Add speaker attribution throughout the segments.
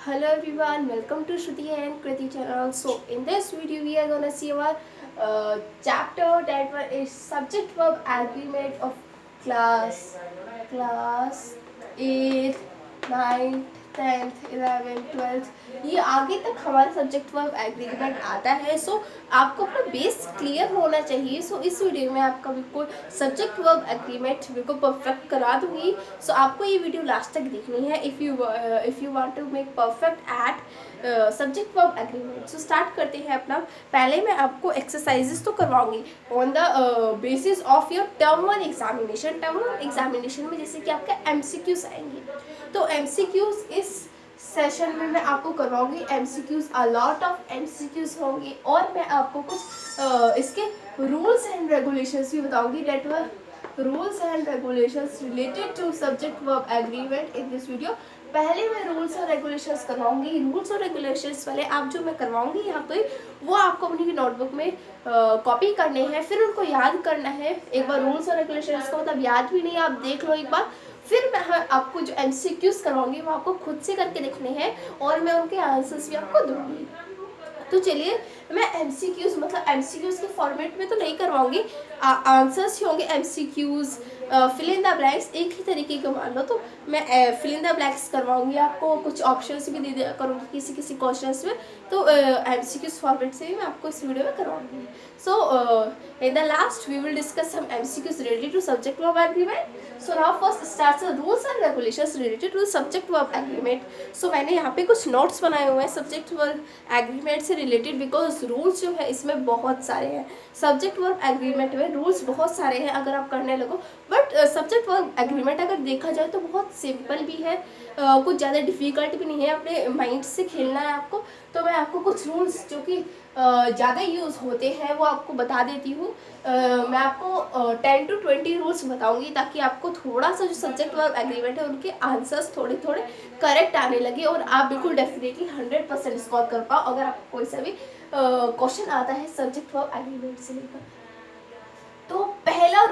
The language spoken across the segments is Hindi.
Speaker 1: Hello everyone, welcome to Shruti and Kriti channel. So in this video we are gonna see our chapter that is subject verb agreement of class 8, 9, 10th, 11th, 12th, ये आगे तक हमारा सब्जेक्ट वर्ब एग्रीमेंट आता है. सो आपको अपना बेस क्लियर होना चाहिए. सो इस वीडियो में आपका बिल्कुल सब्जेक्ट वर्ब एग्रीमेंट बिल्कुल परफेक्ट करा दूंगी. सो आपको ये वीडियो लास्ट तक देखनी है if you want to make perfect at subject verb agreement. So start करते हैं अपना. पहले मैं आपको एक्सरसाइजेस तो करवाऊंगी on the basis of your term one examination. Term one examination में जैसे कि आपके एमसीक्यूज आएंगे, तो एमसीक्यूज इस सेशन में मैं आपको करवाऊंगी. MCQs a lot of MCQs होंगे और मैं आपको कुछ इसके रूल्स एंड रेगुलेशंस भी बताऊंगी. That were rules and regulations related to subject verb agreement in this video. पहले मैं रूल्स और रेगुलेशंस करवाऊंगी. रूल्स और रेगुलेशंस पहले आप जो मैं करवाऊंगी यहाँ पे वो आपको अपनी नोटबुक में कॉपी करने हैं, फिर उनको याद करना है. एक बार रूल्स और रेगुलेशंस का मतलब याद भी नहीं, आप देख लो एक बार. फिर मैं आपको जो एमसीक्यूज करवाऊंगी वो आपको खुद से करके देखने हैं और मैं उनके आंसर्स भी आपको दूंगी. तो चलिए, मैं एमसीक्यूज मतलब एमसीक्यूज के फॉर्मेट में तो नहीं करवाऊंगी, आंसर्स ही होंगे. MCQs fill in the blanks एक ही तरीके के मान लो, तो मैं फिल इन द ब्लैंक्स करवाऊंगी. आपको कुछ ऑप्शंस भी दे दिया करूँगी किसी किसी क्वेश्चंस में. तो एमसीक्यूज फॉर्मेट से भी मैं आपको इस वीडियो में करवाऊंगी. So in the last we will discuss some MCQs related to subject verb agreement. So now first starts the rules and regulations related to subject verb agreement. So मैंने यहाँ पे कुछ नोट्स बनाए हुए हैं सब्जेक्ट वर्ब एग्रीमेंट से रिलेटेड, बिकॉज रूल्स जो है इसमें बहुत सारे हैं. सब्जेक्ट वर्ब एग्रीमेंट में रूल्स बहुत सारे हैं अगर आप करने लगो. बट सब्जेक्ट वर्ब एग्रीमेंट अगर देखा जाए तो बहुत सिंपल भी है, कुछ ज़्यादा डिफ़िकल्ट भी नहीं है. अपने माइंड से खेलना है आपको. तो मैं आपको कुछ रूल्स जो कि ज़्यादा यूज़ होते हैं वो आपको बता देती हूँ. मैं आपको 10 to 20 रूल्स बताऊंगी ताकि आपको थोड़ा सा जो सब्जेक्ट वर्ब एग्रीमेंट है उनके आंसर्स थोड़े थोड़े करेक्ट आने लगे और आप बिल्कुल डेफिनेटली 100% स्कोर कर पाओ अगर आपको कोई सा भी क्वेश्चन आता है सब्जेक्ट वर्ब एग्रीमेंट से लेकर. तो पहला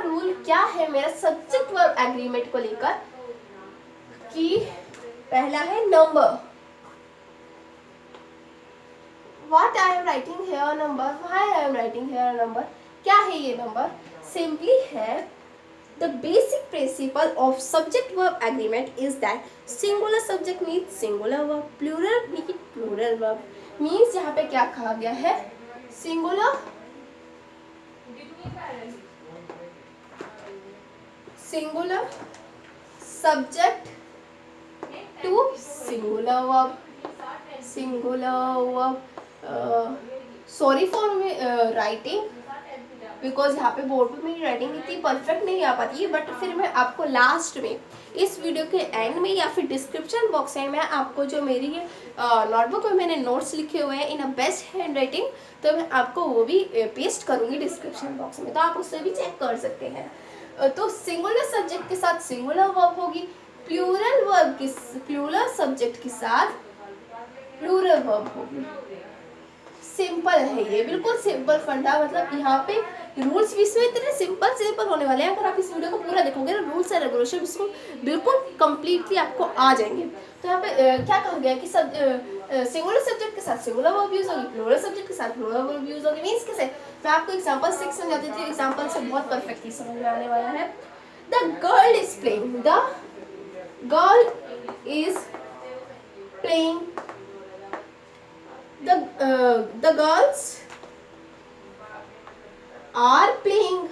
Speaker 1: रूल क्या है मेरा सब्जेक्ट वर्ब एग्रीमेंट को लेकर कि पहला है number. What I am writing here number, why I am writing here number. क्या है ये नंबर? Simply है the basic principle of subject verb agreement is that singular subject needs singular verb, plural need plural verb. Means यहाँ पे क्या कहा गया है? singular subject to singular verb. Sorry for writing, because यहाँ पे बोर्ड पे मेरी राइटिंग इतनी परफेक्ट नहीं आ पाती है. बट फिर मैं आपको लास्ट में इस वीडियो के एंड में या फिर डिस्क्रिप्शन बॉक्स में मैं आपको जो मेरी नोटबुक में मैंने नोट्स लिखे हुए हैं इन अ बेस्ट हैंड राइटिंग, तो मैं आपको वो भी पेस्ट करूँगी डिस्क्रिप्शन बॉक्स में, तो आप उससे भी चेक कर सकते हैं. तो सिंगुलर सब्जेक्ट के साथ सिंगुलर वर्ब होगी, प्लूरल सब्जेक्ट के साथ प्लूरल वर्ब होगी. सिंपल है ये, बिल्कुल सिंपल फंडा. मतलब यहाँ पे रूल्स भी इसमें इतने सिंपल होने वाले हैं. अगर आप इस वीडियो को पूरा देखोगे ना, रूल्स एंड रेगुलेशन इसको बिल्कुल कंप्लीटली आपको आ जाएंगे. तो यहाँ पे क्या कहा गया कि सब सिंगुलर सब्जेक्ट के साथ सिंगुलर वर्ब यूज होगी, प्लूरल सब्जेक्ट के साथ प्लूरल वर्ब यूज होगी. मीन्स कैसे, मैं आपको एग्जांपल 6 समझा देती हूँ. एग्जांपल से बहुत परफेक्टली समझ में आने वाला है. The girl is playing, the girl is playing, the girls are playing.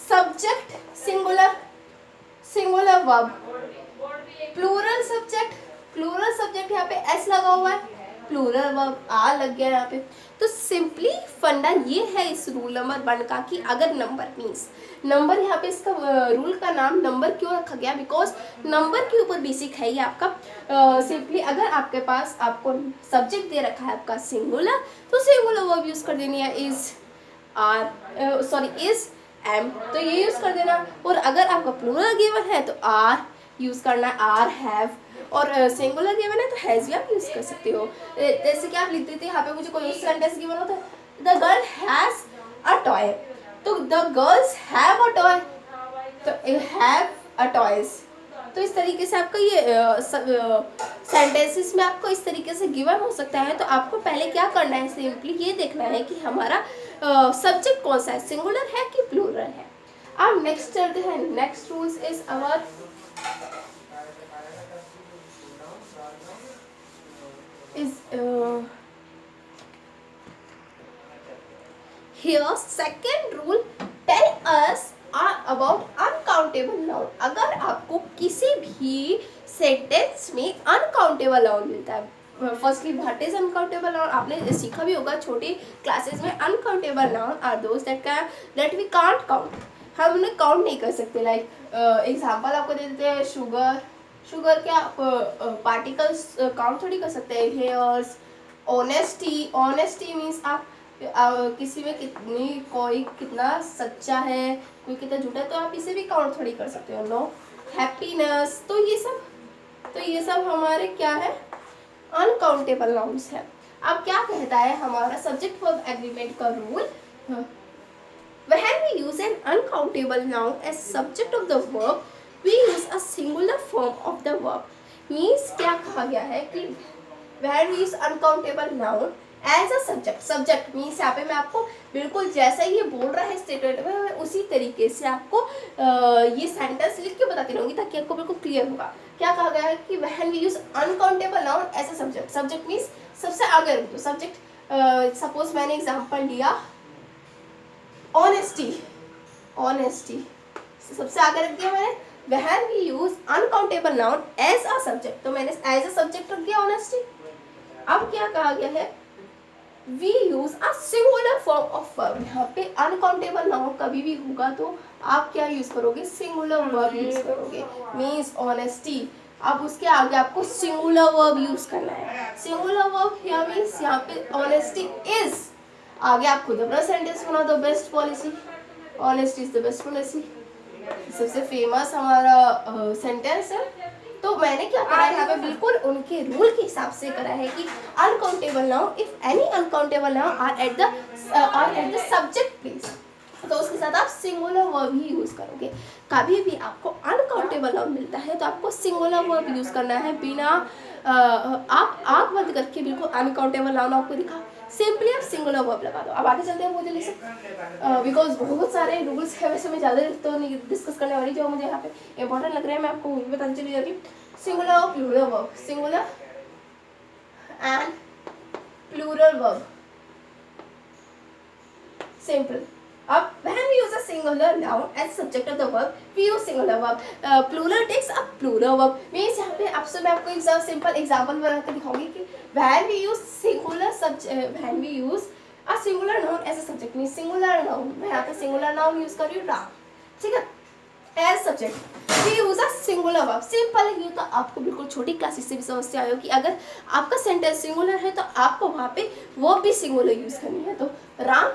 Speaker 1: Subject singular verb, plural subject यहाँ पे s लगा हुआ है, प्लूरल वर्ब आ लग गया यहाँ पे. तो सिंपली फंडा ये है इस रूल नंबर 1 का कि अगर नंबर मीन्स नंबर, यहाँ पे इसका रूल का नाम नंबर क्यों रखा गया, बिकॉज नंबर के ऊपर बेसिक है ये आपका. सिंपली अगर आपके पास आपको सब्जेक्ट दे रखा है आपका सिंगुलर, तो सिंगुलर वर्ब यूज कर देनी है. इज एम, तो ये यूज कर देना. और अगर आपका प्लूरल गिवन है तो आर यूज करना, आर हैव. और सिंगुलर गिवन है तो हैज भी आप यूज कर सकते हो. जैसे कि आप लिख देते हैं यहाँ पे मुझे कोई सेंटेंस गिवन होता है, the girl has a toy, तो the girls have a toy, तो हैव अ टॉयज. तो इस तरीके से आपका ये सेंटेंसेस में आपको इस तरीके से गिवन हो सकता है। तो आपको पहले क्या करना है, सिंपली ये देखना है कि हमारा सब्जेक्ट कौन सा है, सिंगुलर है कि प्लूरल है। अब नेक्स्ट चलते हैं, next rules is our here second rule tell us about uncountable noun। अगर आपको किसी भी सेंटेंस में अनकाउंटेबल नाउन मिलता है, firstly what is uncountable noun, आपने सीखा भी होगा छोटी क्लासेस में। Uncountable noun are those that we can't count, हम उन्हें काउंट नहीं कर सकते। लाइक एग्जांपल आपको दे देते हैं, शुगर, शुगर क्या पार्टिकल्स काउंट थोड़ी कर सकते हैं। हेयर्स, ऑनेस्टी, ऑनेस्टी मीन्स आप किसी में कितनी, कोई कितना सच्चा है, कोई कितना झूठा है, तो आप इसे भी काउंट थोड़ी कर सकते हो। नो, हैप्पीनेस, तो ये सब हमारे क्या है, अनकाउंटेबल नाउन्स है। अब क्या कहता है हमारा सब्जेक्ट वर्ब एग्रीमेंट का rule, when we use an uncountable noun as subject of the verb we use a singular form of the verb। means क्या कहा गया है कि when we use uncountable noun as a subject, subject means यहाँ पे मैं आपको बिल्कुल जैसा ये बोल रहा है स्टेटमेंट में उसी तरीके से आपको ये सेंटेंस लिख के बताती रहूँगी ताकि आपको बिल्कुल क्लियर होगा। क्या कहा गया है कि when we use uncountable noun as a subject, subject means सबसे आगे रख दो सब्जेक्ट। सपोज मैंने एग्जांपल लिया ऑनेस्टी, ऑनेस्टी सबसे आगे रख दिया मैंने। When we use uncountable noun as a subject, तो मैंने एज अ सब्जेक्ट रख दिया ऑनेस्टी। अब क्या कहा गया है, we use a singular form of verb. यहाँ पे अनकाउंटेबल नाउन कभी भी होगा तो आप क्या यूज करोगे, सिंगुलर वर्ब यूज करोगे। मीन्स ऑनेस्टी, अब उसके आगे आपको सिंगुलर वर्ब यूज करना है। सिंगुलर वर्ब हियर मीन्स यहाँ पे ऑनेस्टी इज, आगे आप खुद अपना सेंटेंस बना दो, best policy, honesty is the best policy, सबसे फेमस हमारा सेंटेंस है। तो मैंने क्या करा है यहाँ पे बिल्कुल उनके रूल के हिसाब से करा है कि uncountable noun, if any uncountable noun are at the subject place, तो उसके साथ आप सिंगुलर वर्ब ही यूज करोगे। कभी भी आपको अनकाउंटेबल नाउन मिलता है तो आपको सिंगुलर वर्ब यूज करना है, बिना आप आँख बंद करके बिल्कुल अनकाउंटेबल नाउन आपको दिखा, सिंपली आप सिंगुलर वर्ब लगा दो। अब आगे चलते हैं मुझे लिख बिकॉज बहुत सारे रूल्स है, वैसे मैं ज़्यादा तो नहीं डिस्कस करने वाली, जो मुझे यहाँ पे इंपॉर्टेंट लग रहा है मैं आपको वो भी बताने चली जा रही हूँ। सिंगुलर और plural verb, singular and plural verb, simple. अब when we use a singular noun as subject of the verb, we use singular verb. Plural takes a plural verb. means यहाँ पे आपसे मैं आपको एक सिंपल एग्जांपल बना के दिखाऊंगी कि when we use singular subject, when we use a singular noun as a subject, means singular noun, मैं यहाँ पे singular noun यूज कर रही हूँ राम, ठीक है, as subject we use a singular verb। Simple है, ये तो आपको बिल्कुल छोटी क्लासेस से भी समझ से आए हो कि अगर आपका सेंटेंस सिंगुलर है तो आपको वहाँ पे वर्ब भी सिंगुलर यूज करनी है। तो Ram,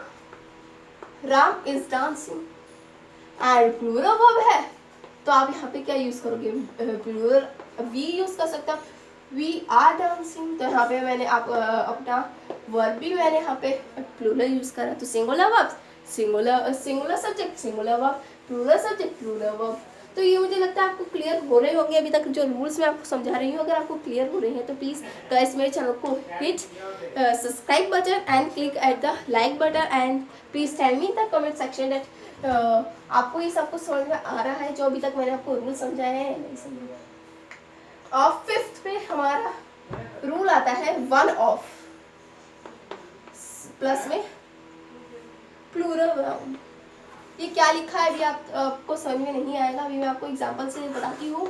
Speaker 1: Ram is dancing, and plural verb है तो आप यहाँ पे क्या यूज करोगे, प्लूरल वी यूज कर सकते हो, वी आर डांसिंग, तो यहाँ पे मैंने आप अपना वर्ब भी मैंने यहाँ पे प्लूरल यूज करा, तो singular verb singular subject singular verb, plural subject plural verb. तो ये मुझे लगता है आपको क्लियर हो रहे होंगे अभी तक जो रूल्स मैं आपको समझा रही हूँ। अगर आपको क्लियर हो रहे हैं तो प्लीज़ गाइस मेरे चैनल को hit subscribe button and click at the like button and please tell me in the comment section that आपको ये सब कुछ समझ में आ रहा है जो अभी तक मैंने आपको रूल समझाए हैं नहीं समझा। और फिफ्थ पे हमारा रूल आता है वन ऑफ प्लस में प्लूरल नाउन। ये क्या लिखा है अभी आपको समझ में नहीं आएगा, अभी मैं आपको एग्जांपल से बताती हूँ।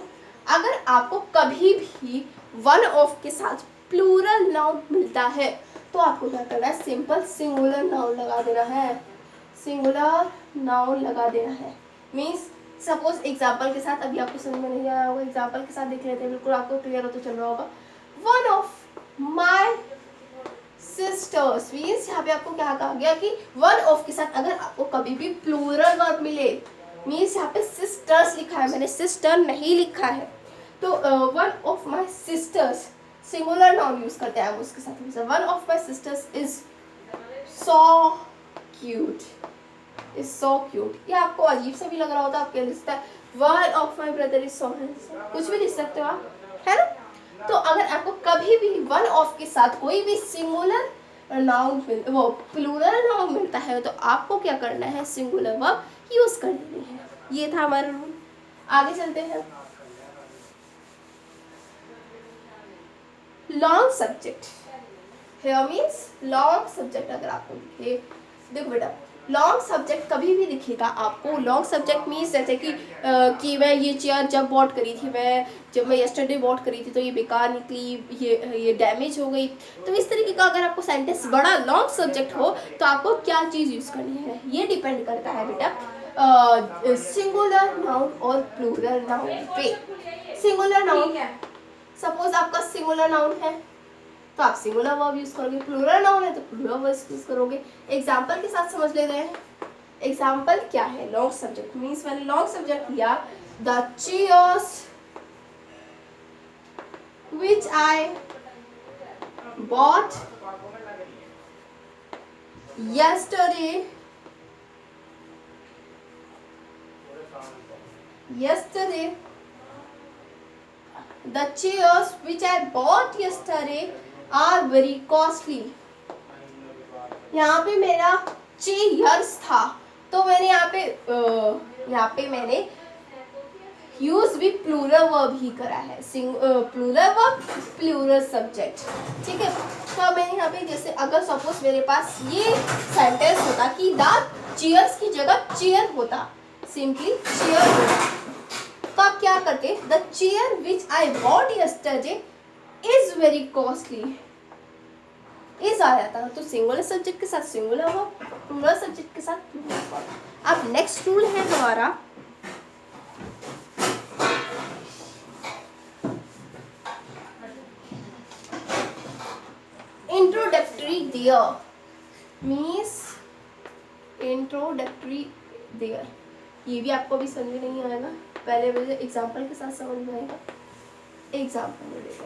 Speaker 1: अगर आपको कभी भी वन ऑफ के साथ प्लूरल नाउन मिलता है तो आपको क्या करना है, सिंपल सिंगुलर नाउन लगा देना है, सिंगुलर नाउन लगा देना है। मीन्स सपोज एग्जांपल के साथ, अभी आपको समझ में नहीं आया होगा, एग्जांपल के साथ देख लेते हैं, बिल्कुल आपको क्लियर हो तो चल रहा होगा। One of my sisters means यहाँ पे आपको क्या कहा गया कि वन ऑफ के साथ अगर आपको कभी भी प्लूरल वर्ब मिले, मीन्स यहाँ पे सिस्टर्स लिखा है, मैंने सिस्टर नहीं लिखा है, तो one of my sisters singular noun use करते हैं उसके साथ। One of my sisters is so cute, is so cute. ये आपको अजीब सा भी लग रहा होता है, आपके लिखता है one of my brother is so handsome, कुछ भी लिख सकते हो आप, है ना। तो अगर आपको कभी भी वन ऑफ के साथ कोई भी सिंगुलर नाउन वो प्लूरल नाउन मिलता है तो आपको क्या करना है, सिंगुलर वर्ब यूज कर लेनी है। ये था हमारा रूल। आगे चलते हैं। Long subject here means long subject. अगर आपको लिखे, देखो बेटा, लॉन्ग सब्जेक्ट कभी भी दिखेगा आपको। लॉन्ग सब्जेक्ट मीन्स जैसे कि मैं ये चेयर जब बॉट करी थी, जब मैं यस्टरडे बॉट करी थी तो ये बेकार निकली, ये डैमेज हो गई। तो इस तरीके का अगर आपको सेंटेंस बड़ा लॉन्ग सब्जेक्ट हो तो आपको क्या चीज़ यूज़ करनी है, ये डिपेंड करता है बेटा सिंगुलर नाउन और प्लूरल नाउन पे। सिंगुलर नाउन, सपोज आपका सिंगुलर नाउन है तो आप सिंगुलर वर्ब यूज करोगे, प्लूरल नाउन है तो प्लूरल वर्ब यूज करोगे। एग्जांपल के साथ समझ लेते हैं। एग्जांपल क्या है, लॉन्ग सब्जेक्ट मींस मैंने लॉन्ग सब्जेक्ट लिया, the chairs which I bought yesterday the chairs which I bought yesterday are very costly। यहाँ पे मेरा चेयर्स था तो मैंने यहाँ पे मैंने यूज भी प्लूरल वर्ब ही करा है, प्लूरल वर्ब प्लूरल सब्जेक्ट, ठीक है। तो मैंने यहाँ पे जैसे अगर सपोज मेरे पास ये सेंटेंस होता कि द चेयर्स की जगह चेयर होता, सिंपली चेयर होता, तो आप क्या करते, the chair which I bought yesterday is very costly, is आ जाता। तो सिंगुलर सब्जेक्ट के साथ सिंगुलर वर्ब, प्लूरल सब्जेक्ट के साथ प्लूरल वर्ब। अब नेक्स्ट रूल है हमारा introductory there means introductory there. ये भी आपको भी समझ नहीं आएगा, पहले मुझे एग्जाम्पल के साथ समझ में आएगा। एग्जाम्पल में देखो,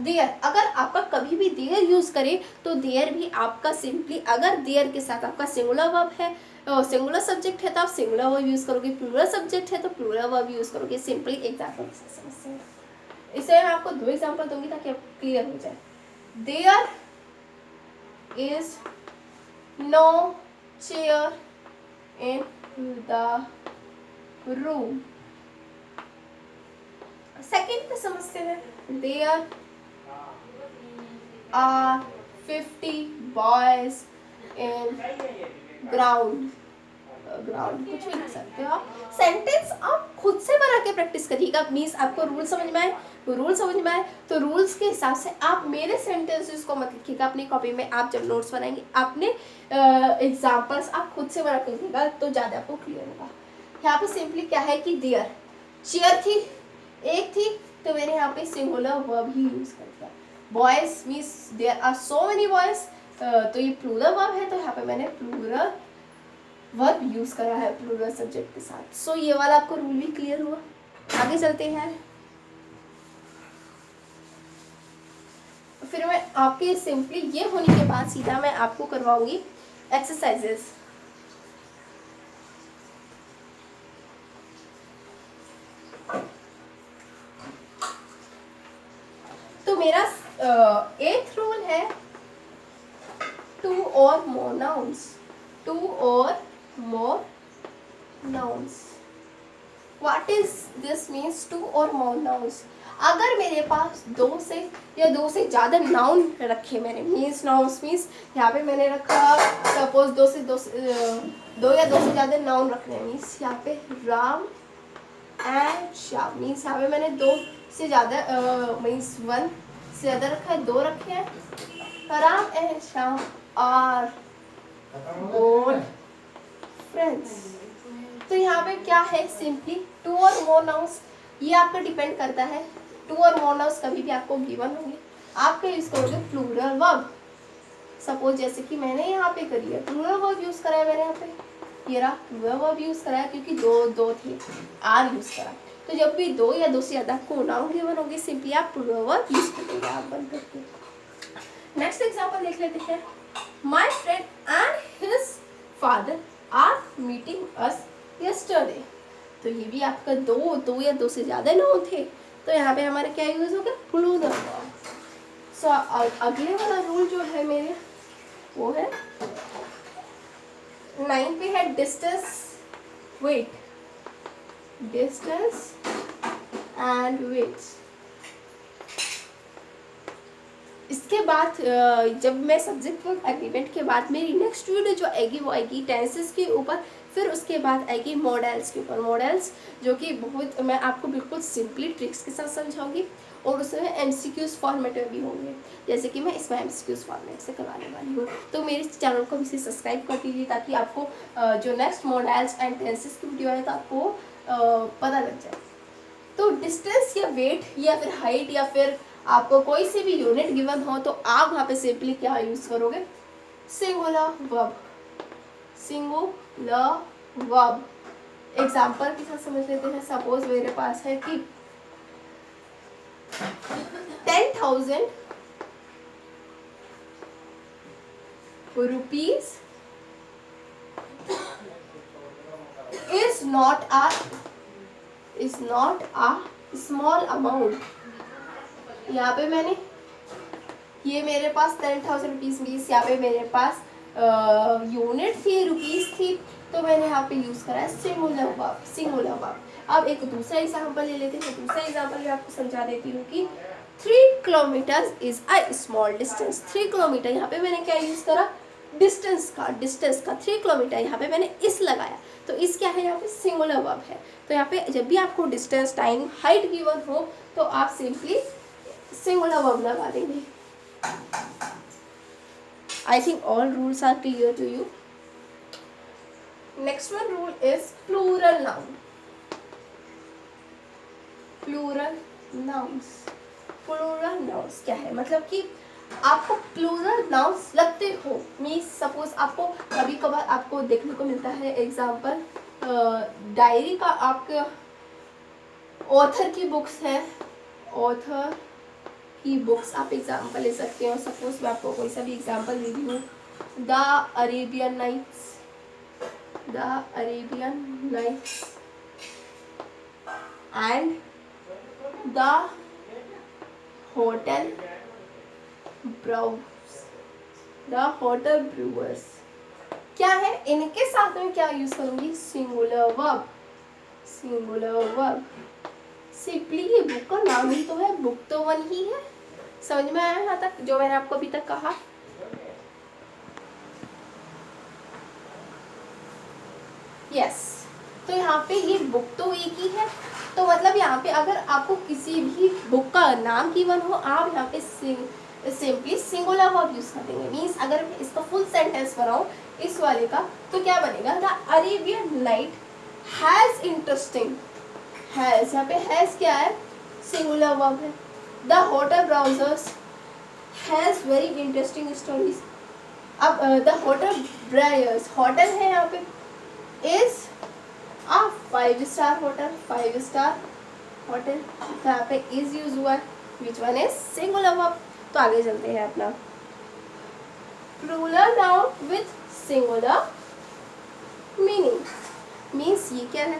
Speaker 1: देयर, अगर आपका कभी भी देयर यूज करे तो देयर भी आपका सिंपली, अगर देयर के साथ आपका सिंगुलर वर्ब है, सिंगुलर सब्जेक्ट है तो आप सिंगुलर वर्ब यूज करोगे, प्लूरल सब्जेक्ट है तो प्लूरल वर्ब यूज करोगे। सिंपली एग्जाम्पल के साथ समझते हैं। इससे मैं आपको 2 एग्जाम्पल दूंगी ताकि आप क्लियर हो जाए। There is no chair in the room। Second पे समझते हैं। There are 50 boys in ground। Ground कुछ भी लिख सकते हो आप। सेंटेंस आप खुद से बना के प्रैक्टिस करिएगा, मीन्स आपको रूल समझ में आए, रूल समझ में आए तो रूल्स के हिसाब से आप मेरे सेंटेंसेस को मत लिखिएगा अपनी कॉपी में। आप जब नोट्स बनाएंगे अपने एग्जाम्पल्स आप खुद से बना के लिखिएगा तो ज़्यादा आपको क्लियर होगा। यहाँ पे सिंपली क्या है कि देयर, चेयर थी, एक थी, तो मैंने यहाँ पे सिंगुलर वर्ब ही यूज कर दिया। Boys means there are so many boys, तो ये प्लूरल वर्ब है तो यहाँ पे मैंने प्लूरल वर्ब यूज करा है प्लूरल सब्जेक्ट के साथ। सो ये वाला आपको रूल भी क्लियर हुआ। आगे चलते हैं। फिर मैं आपके सिंपली ये होने के बाद सीधा मैं आपको करवाऊंगी एक्सरसाइजेस। तो मेरा 8th रूल है 2 or more nouns। 2 or more nouns। What is this means 2 or more nouns? अगर मेरे पास 2 से या 2 से ज़्यादा नाउन रखे मैंने, मीन्स नाउन्स मीन्स यहाँ पे मैंने रखा सपोज 2 या 2 से ज़्यादा नाउन रखने, मीन्स यहाँ पे राम एंड श्याम, मीन्स यहाँ पे मैंने 2 से ज़्यादा मीन्स 1 से ज़्यादा रखा है, 2 रखे हैं। Ram and Shyam are both friends. तो यहाँ पे क्या है, सिंपली 2 और मोर नाउन्स, ये आपका डिपेंड करता है। 2 और मोर नाउन्स कभी भी आपको गिवन होंगे, आप क्या यूज करोगे, प्लूरल वर्ब। सपोज जैसे कि मैंने यहाँ पे करी है प्लूरल वर्ब यूज करा है मैंने यहाँ पे, ये रहा प्लूरल वर्ब यूज करा है क्योंकि दो थे, आर यूज करा। तो जब भी 2 या 2 से ज़्यादा को नाउन गिवन होगी सिंपली आप प्लूरल वर्ब यूज करोगे, आप बंद करके। नेक्स्ट एग्जाम्पल देख लेते हैं। My friend and his father are meeting us yesterday। तो ये भी आपका दो या दो से ज़्यादा नाउन थे, तो यहाँ पे हमारा क्या यूज़ हो गया, प्लूरल नाउन। सो अगले वाला रूल जो है मेरे वो है 9 पे है distance, weight, distance and weight. इसके बाद जब मैं सब्जेक्ट वर्ब एग्रीमेंट के बाद मेरी नेक्स्ट वीडियो जो आएगी वो आएगी टेंसेस के ऊपर, फिर उसके बाद आएगी मॉडल्स के ऊपर। मॉडल्स जो कि बहुत मैं आपको बिल्कुल सिंपली ट्रिक्स के साथ समझाऊंगी, और उसमें एमसीक्यूज फॉर्मेट में भी होंगे, जैसे कि मैं इसमें एमसीक्यूज फॉर्मेट से करवाने वाली हूँ। तो मेरे चैनल को भी सब्सक्राइब कर दीजिए, ताकि आपको जो नेक्स्ट मॉडल्स एंड टेंसेस की वीडियो है तो आपको पता लग जाए। तो डिस्टेंस या वेट या फिर हाइट या फिर आपको कोई से भी यूनिट गिवन हो, तो आप वहाँ पे सिंपली क्या यूज़ करोगे, singular verb, singular verb. Example के साथ समझ लेते हैं। सपोज मेरे पास है कि 10,000 rupees is not a small amount। यहाँ पे मैंने ये मेरे पास 10,000 रुपीज़ मीन्स यहाँ पे मेरे पास यूनिट थी, रुपीज़ थी, तो मैंने यहाँ पे यूज़ करा है सिंगुलर वर्ब, सिंगुलर वर्ब। अब एक दूसरा एग्जांपल ले लेते हैं। दूसरा एग्जांपल मैं आपको समझा देती हूँ कि 3 kilometre is a small distance. 3 kilometre यहाँ पे मैंने क्या यूज़ करा, डिस्टेंस का 3 किलोमीटर यहाँ पे मैंने इस लगाया, तो इस क्या है, यहाँ पे सिंगुलर वर्ब है। तो यहाँ पे जब भी आपको डिस्टेंस, टाइम, हाइट गिवन हो, तो आप सिंपली सिंगुलर वर्ब लगा देंगे। I think all rules are clear to you. Next one rule is plural noun. Plural nouns. Plural nouns क्या है, मतलब कि आपको प्लूरल नाउन्स लगते हो, मीन्स सपोज आपको कभी कभार आपको देखने को मिलता है एग्जाम्पल, डायरी का आपके ऑथर की बुक्स है, ऑथर की बुक्स आप एग्जाम्पल ले सकते हो। सपोज मैं आपको कोई सा भी एग्जाम्पल दे रही हूँ, the Arabian Nights, the Arabian Nights and the hotel browse, the hotel brewers. क्या है, इनके साथ में क्या यूज करूंगी, singular verb, singular verb. Simply ये बुक का नाम ही तो है, बुक तो वन ही है। समझ में आया यहाँ तक जो मैंने आपको अभी तक कहा? यस। तो यहाँ पे ये बुक तो एक ही है, तो मतलब यहाँ पे अगर आपको किसी भी बुक का नाम गिवन हो, आप यहाँ पे सिंपली सिंगुलर वर्ब यूज कर देंगे। मीन्स अगर मैं इसका फुल सेंटेंस बनाऊँ इस वाले का, तो क्या बनेगा, the Arabian night has interesting, has, यहाँ पे हैज क्या है, सिंगुलर वर्ब है। The hotel browsers has very interesting stories. अब द होटल ब्रायर्स, होटल है यहाँ पे, is a 5 star hotel, 5 star hotel, तो यहाँ पे इज यूज हुआ है, which one is singular verb. तो आगे चलते हैं अपना plural noun with singular meaning. Means ये क्या है,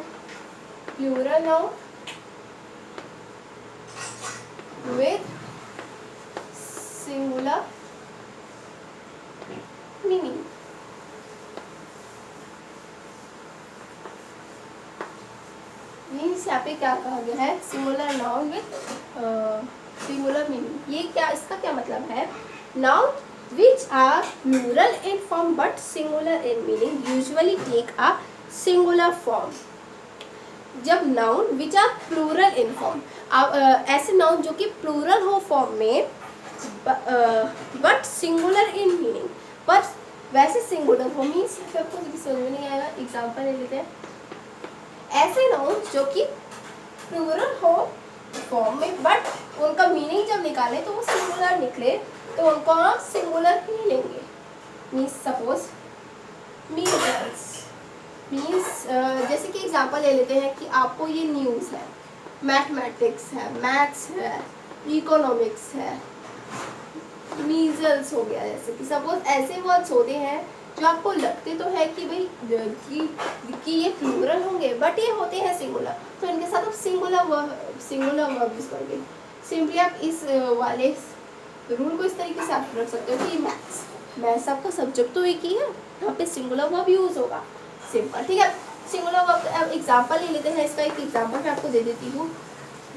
Speaker 1: plural noun with singular meaning. Means यहाँ पे क्या कहा गया है, singular noun with singular meaning. ये क्या, इसका क्या मतलब है, noun which are plural in form but singular in meaning usually take a singular form. जब noun which are plural in form, ऐसे नाउन जो कि प्लूरल हो फॉर्म में बट सिंगुलर इन मीनिंग, पर वैसे सिंगुलर हो, मीन्स आपको समझ में नहीं आएगा। एग्जाम्पल ले लेते हैं, ऐसे नाउन जो कि प्लूरल हो फॉर्म में बट उनका मीनिंग जब निकालें तो वो सिंगुलर निकले, तो उनको आप सिंगुलर ही लेंगे। मीन्स सपोज मीजल्स, मीन्स जैसे कि एग्जांपल ले लेते हैं कि आपको ये न्यूज़ है, मैथमेटिक्स है, मैथ्स है, इकोनॉमिक्स है, मीजल्स हो गया। जैसे कि सपोज ऐसे वर्ड्स होते हैं जो आपको लगते तो है कि भाई कि ये प्लूरल होंगे, बट ये होते हैं सिंगुलर, तो इनके साथ आप सिंगुलर वर्ब यूज करोगे। सिंपली आप इस वाले रूल को इस तरीके से आप रख सकते हो कि मैथ्स आपका सब्जेक्ट तो एक ही है, यहाँ पे सिंगुलर वर्ब यूज होगा, सिंपल, ठीक है। सिंगुलर वर्ब अब एग्जांपल ले लेते हैं, इसका एक एग्जांपल मैं आपको दे देती हूँ।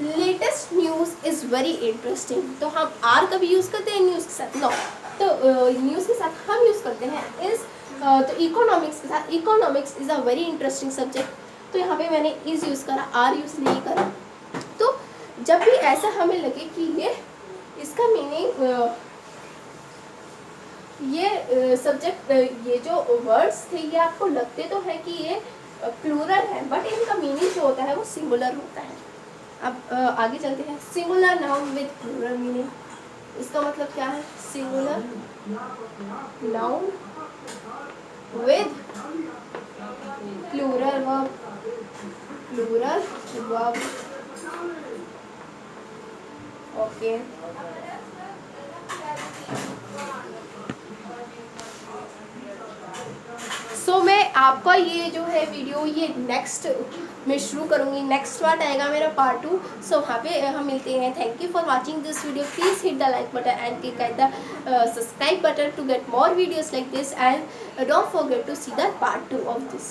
Speaker 1: Latest news is very interesting, तो हम आर कभी यूज़ करते हैं न्यूज़ के साथ? नो, तो न्यूज़ के साथ हम यूज़ करते हैं इज़, तो इकोनॉमिक्स के साथ, economics is a very interesting subject, तो यहाँ पे मैंने इज़ यूज़ करा, आर यूज़ नहीं करा। तो जब भी ऐसा हमें लगे कि ये इसका मीनिंग ये सब्जेक्ट ये जो वर्ड्स थे ये आपको लगते तो है कि ये प्लूरल है, बट इनका मीनिंग जो होता है वो सिंगुलर होता है। अब आगे चलते हैं। Singular noun with plural meaning, इसका मतलब क्या है? Singular noun with plural verb, plural verb, okay. So मैं आपका ये जो है वीडियो ये नेक्स्ट मैं शुरू करूँगी, नेक्स्ट पार्ट आएगा मेरा पार्ट 2। सो वहाँ पे हम मिलते हैं। Thank you for watching this video, please hit the like button and click at the subscribe button to get more videos like this, and don't forget to see the part 2 of this.